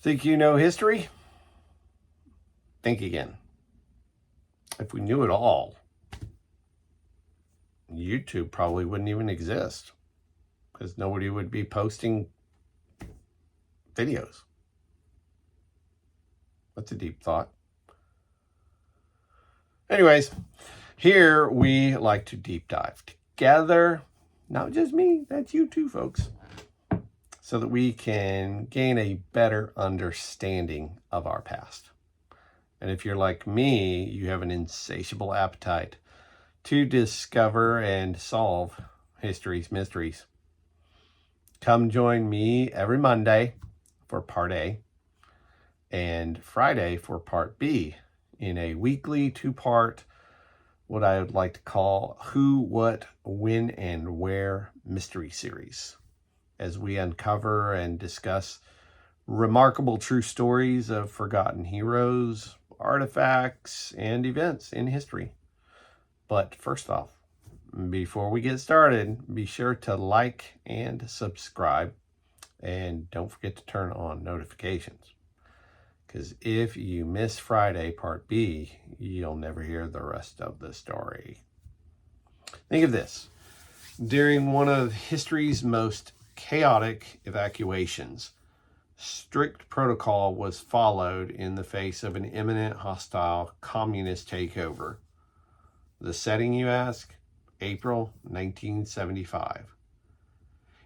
Think you know history? Think again. If we knew it all, YouTube probably wouldn't even exist because nobody would be posting videos. That's a deep thought. Anyways, here we like to deep dive together. Not just me, that's you too, folks. So that we can gain a better understanding of our past. And if you're like me, you have an insatiable appetite to discover and solve history's mysteries. Come join me every Monday for part A and Friday for part B in a weekly two-part, what I would like to call Who, What, When, and Where mystery series, as we uncover and discuss remarkable true stories of forgotten heroes, artifacts, and events in history. But first off, before we get started, be sure to like and subscribe, and don't forget to turn on notifications. Because if you miss Friday Part B, you'll never hear the rest of the story. Think of this. During one of history's most chaotic evacuations, strict protocol was followed in the face of an imminent hostile communist takeover. The setting, you ask? April 1975.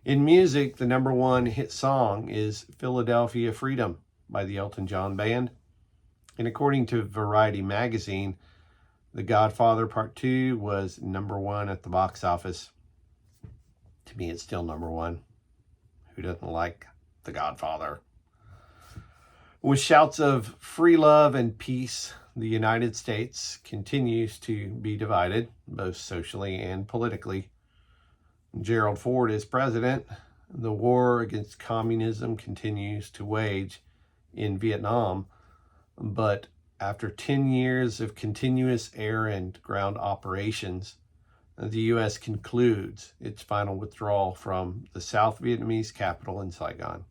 In music, the number one hit song is Philadelphia Freedom by the Elton John Band. And according to Variety magazine, The Godfather Part II was number one at the box office. To me, it's still number one. Who doesn't like The Godfather? With shouts of free love and peace, the United States continues to be divided, both socially and politically. Gerald Ford is president. The war against communism continues to wage in Vietnam, but after 10 years of continuous air and ground operations, the U.S. concludes its final withdrawal from the South Vietnamese capital in Saigon.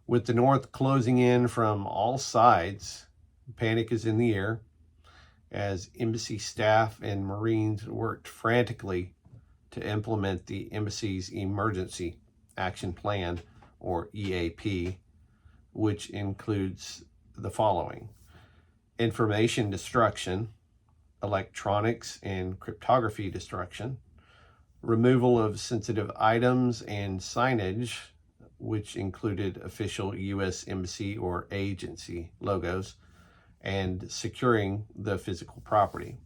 With the North closing in from all sides, panic is in the air as embassy staff and Marines worked frantically to implement the embassy's Emergency Action Plan, or EAP, which includes the following: information destruction, electronics and cryptography destruction, removal of sensitive items and signage, which included official U.S. embassy or agency logos, and securing the physical property.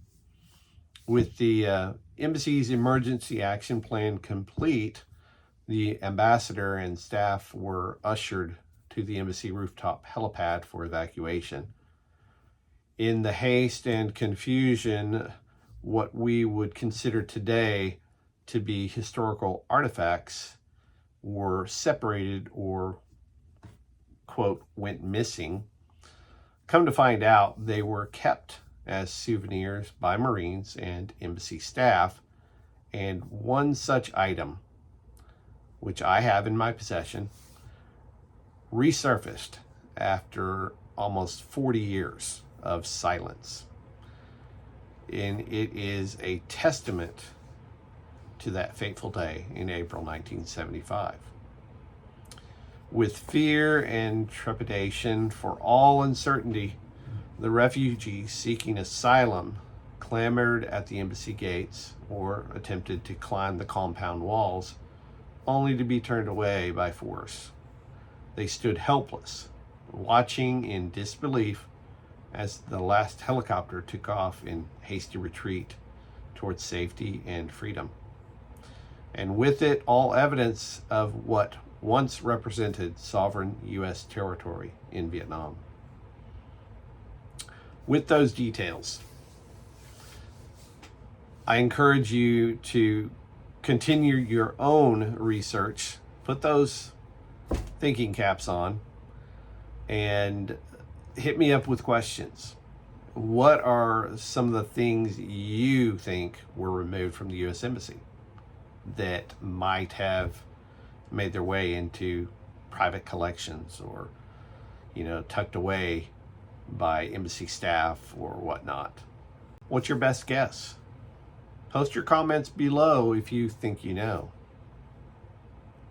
With the embassy's emergency action plan complete, the ambassador and staff were ushered to the embassy rooftop helipad for evacuation. In the haste and confusion, what we would consider today to be historical artifacts were separated or, quote, went missing. Come to find out, they were kept as souvenirs by Marines and embassy staff, and one such item, which I have in my possession, resurfaced after almost 40 years of silence. And it is a testament to that fateful day in April 1975. With fear and trepidation for all uncertainty, the refugees seeking asylum clamored at the embassy gates or attempted to climb the compound walls, only to be turned away by force. They stood helpless, watching in disbelief as the last helicopter took off in hasty retreat towards safety and freedom. And with it, all evidence of what once represented sovereign U.S. territory in Vietnam. With those details, I encourage you to continue your own research, put those thinking caps on, and hit me up with questions. What are some of the things you think were removed from the U.S. Embassy that might have made their way into private collections or tucked away by embassy staff or whatnot. What's your best guess? Post your comments below if you think you know.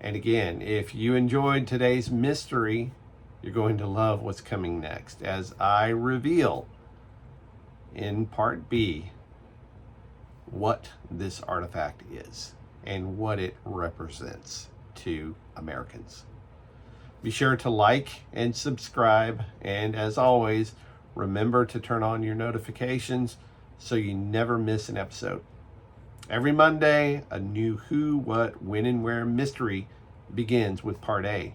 And again, if you enjoyed today's mystery, you're going to love what's coming next as I reveal in part B what this artifact is and what it represents to Americans. Be sure to like and subscribe, and as always, remember to turn on your notifications so you never miss an episode. Every Monday, a new who, what, when, and where mystery begins with part A.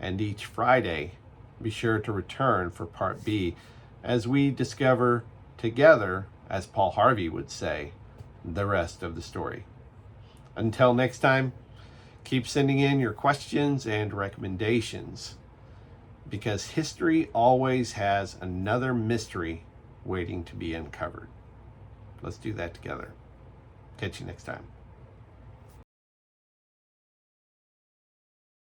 And each Friday, be sure to return for part B as we discover together, as Paul Harvey would say, the rest of the story. Until next time, keep sending in your questions and recommendations, because history always has another mystery waiting to be uncovered. Let's do that together. Catch you next time.